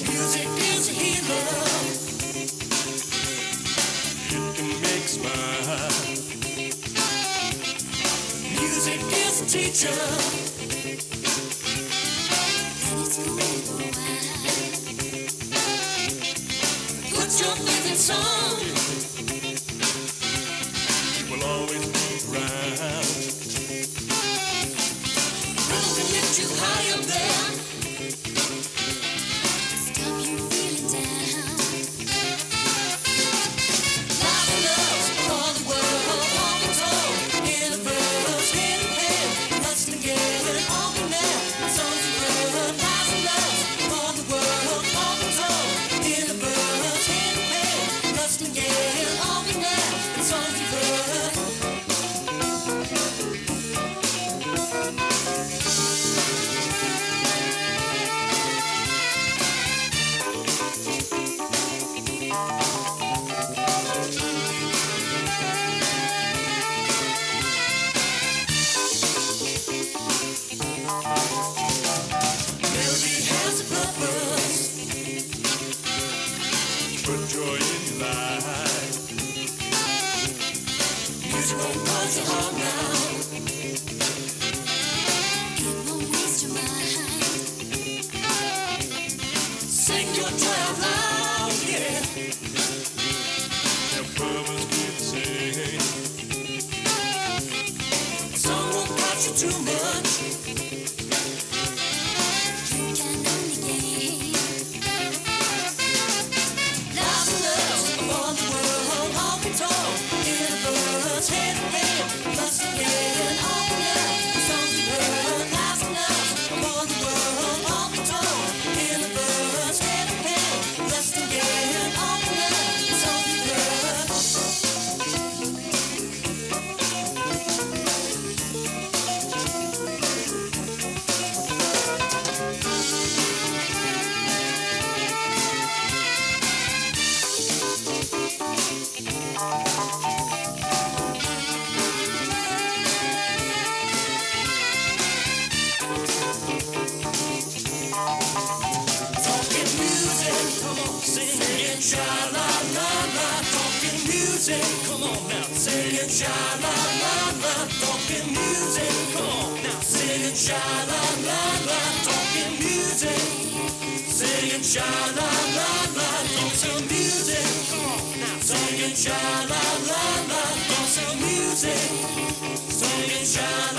Music is a healer. It can make smile. Music is a teacher. And it's cool for a while. Put your favorite song. It will always be around. Roll can lift you high up there. Put joy in your life. Music won't cause you harm now. It won't waste your mind. Sing your joy out loud, yeah. Their brothers will sing. The song won't cost you too much. You can only gain. Sha la la la, talking music. Come on now, singing sha la la la, talking music. Come on now, singing sha la la la, talking music. Singing sha la la la, talking music. Come on now, singing sha la la la, talking music. Singing sha.